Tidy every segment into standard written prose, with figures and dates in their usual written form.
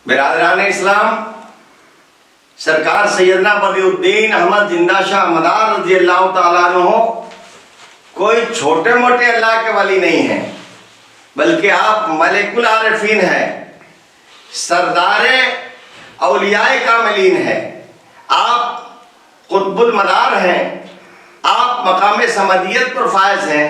برادران اسلام، سرکار سیدنا بدیع الدین احمد زندہ شاہ مدار رضی اللہ تعالیٰ عنہ کوئی چھوٹے موٹے اللہ کے ولی نہیں ہیں، بلکہ آپ ملک العارفین ہیں، سردار اولیاء کاملین ہیں، آپ قطب المدار ہیں، آپ مقام سمدیت پر فائز ہیں،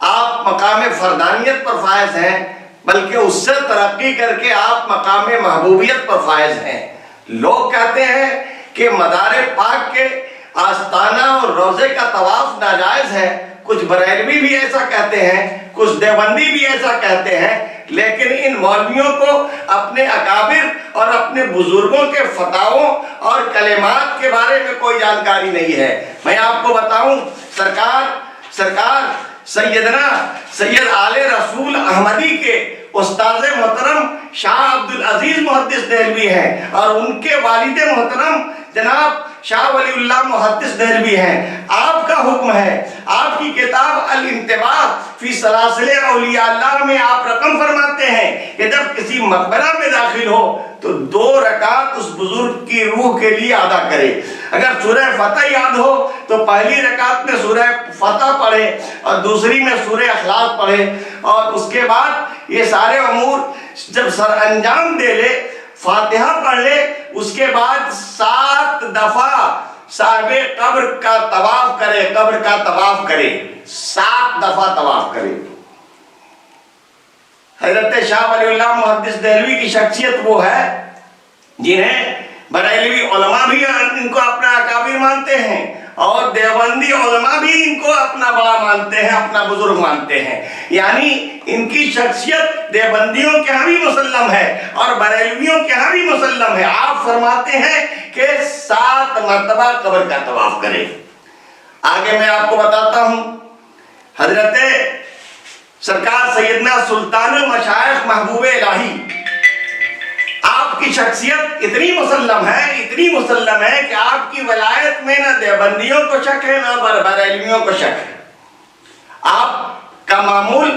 آپ مقام فردانیت پر فائز ہیں، بلکہ اس سے ترقی کر کے آپ مقام محبوبیت پر فائز ہیں۔ لوگ کہتے ہیں کہ مدار پاک کے آستانہ اور روضے کا طواف ناجائز ہے، کچھ بریلوی بھی ایسا کہتے ہیں، کچھ دیوبندی بھی ایسا کہتے ہیں، لیکن ان مولویوں کو اپنے اکابر اور اپنے بزرگوں کے فتاووں اور کلمات کے بارے میں کوئی جانکاری نہیں ہے۔ میں آپ کو بتاؤں، سرکار سیدنا سید آل رسول احمدی کے استاذ محترم شاہ عبدالعزیز محدث دہلوی ہیں، اور ان کے والد محترم جناب شاہ ولی اللہ محدث دہلوی ہیں۔ آپ کا حکم ہے، آپ کی کتاب الانتباہ فی سلاسل اولیاء اللہ میں آپ رقم فرماتے ہیں کہ جب کسی مقبرہ میں داخل ہو تو 2 رکعت اس بزرگ کی روح کے لیے ادا کرے۔ اگر سورہ فتح یاد ہو تو پہلی رکعت میں سورہ فتح پڑھے اور دوسری میں سورہ اخلاص پڑھے، اور اس کے بعد یہ سارے امور جب سر انجام دے لے، فاتحہ پڑھ لے، اس کے بعد 7 دفعہ صاحب قبر کا طواف کرے، قبر کا طواف کرے، 7 دفعہ طواف کرے۔ حضرت شاہ ولی اللہ محدث دہلوی کی شخصیت وہ ہے جنہیں بریلوی علماء بھی ان کو اپنا اکابر مانتے ہیں، اور دیوبندی علماء بھی ان کو اپنا بڑا مانتے ہیں، اپنا بزرگ مانتے ہیں۔ یعنی ان کی شخصیت دیوبندیوں کے ہاں بھی مسلم ہے اور بریلویوں کے ہاں بھی مسلم ہے۔ آپ فرماتے ہیں کہ 7 مرتبہ قبر کا طواف کرے۔ آگے میں آپ کو بتاتا ہوں، حضرت سرکار سیدنا سلطان المشائخ محبوب الہی، آپ کی شخصیت اتنی مسلم ہے کہ آپ کی ولایت میں نہ دیوبندیوں کو شک ہے نہ بریلویوں کو شک ہے۔ آپ کا معمول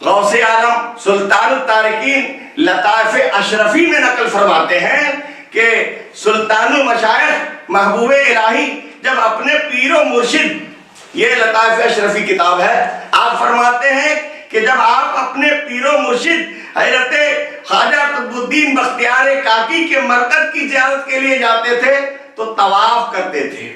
غوث اعظم سلطان التارکین لطائف اشرفی میں نقل فرماتے ہیں کہ سلطان المشائخ محبوب الہی جب اپنے پیر و مرشد، یہ لطائف اشرفی کتاب ہے، آپ فرماتے ہیں کہ جب آپ اپنے پیر و مرشد حضرت خواجہ قطب الدین بختیار کاکی کے مرکز کی زیارت کے لیے جاتے تھے تو طواف کرتے تھے۔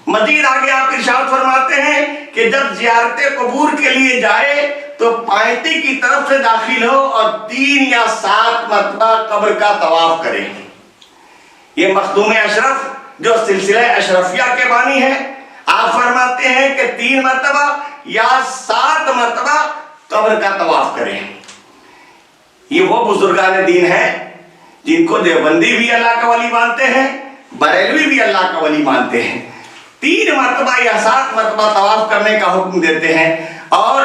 مزید آگے آپ ارشاد فرماتے ہیں کہ جب زیارت قبور کے لیے جائے تو پائنتی کی طرف سے داخل ہو اور 3 یا 7 مرتبہ قبر کا طواف کرے۔ یہ مخدوم اشرف جو سلسلہ اشرفیہ کے بانی ہیں، آپ فرماتے ہیں کہ 3 مرتبہ یا 7 مرتبہ قبر کا طواف کریں۔ یہ وہ بزرگان دین ہیں جن کو دیوبندی بھی اللہ کا ولی مانتے ہیں، بریلوی بھی اللہ کا ولی مانتے ہیں۔ 3 مرتبہ یا 7 مرتبہ طواف کرنے کا حکم دیتے ہیں۔ اور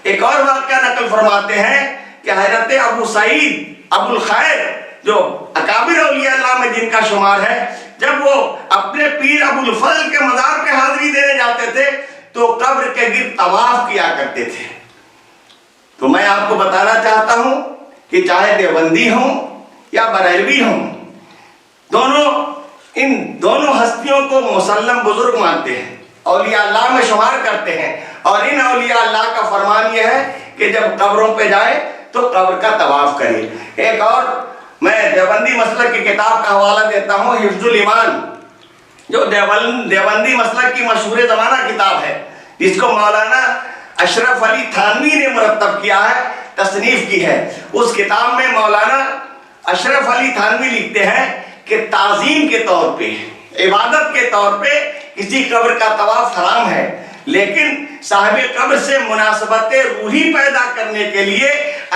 ایک اور واقعہ نقل فرماتے ہیں کہ حضرت ابو سعید ابو الخیر جو اکابر اولیاء اللہ میں جن کا شمار ہے، جب وہ اپنے پیر ابو الفضل کے مزار پہ حاضری دینے جاتے تھے تو قبر کے گرد طواف کیا کرتے تھے۔ تو میں آپ کو بتانا چاہتا ہوں کہ چاہے دیوبندی ہوں یا بریلوی ہوں، ان دونوں ہستیوں کو مسلم بزرگ مانتے ہیں، اولیاء اللہ میں شمار کرتے ہیں، اور ان اولیاء اللہ کا فرمان یہ ہے کہ جب قبروں پہ جائیں تو قبر کا طواف کریں۔ ایک اور میں دیوبندی مسلک کی کتاب کا حوالہ دیتا ہوں، حفظ الایمان، جو دیوبندی مسلک کی مشہور زمانہ کتاب ہے، جس کو مولانا اشرف علی تھانوی نے مرتب کیا ہے، تصنیف کی ہے۔ اس کتاب میں مولانا اشرف علی تھانوی لکھتے ہیں کہ تعظیم کے طور پہ، عبادت کے طور پہ کسی قبر کا طواف حرام ہے، لیکن صاحب قبر سے مناسبت روحی پیدا کرنے کے لیے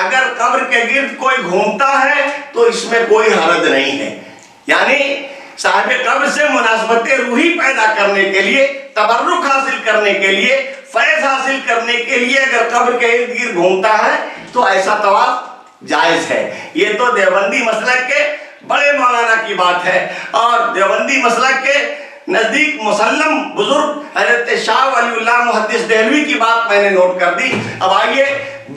اگر قبر کے گرد کوئی گھومتا ہے تو اس میں کوئی حرج نہیں ہے۔ یعنی صاحب قبر سے مناسبت روحی پیدا کرنے کے لیے، تبرک حاصل کرنے کے لیے، فیض حاصل کرنے کے لیے اگر قبر کے ارد گرد گھومتا ہے تو ایسا طواف جائز ہے۔ یہ تو دیوبندی مسلک کے بڑے مولانا کی بات ہے، اور دیوبندی مسلک کے نزدیک مسلم بزرگ حضرت شاہ ولی اللہ محدث دہلوی کی بات میں نے نوٹ کر دی۔ اب آئیے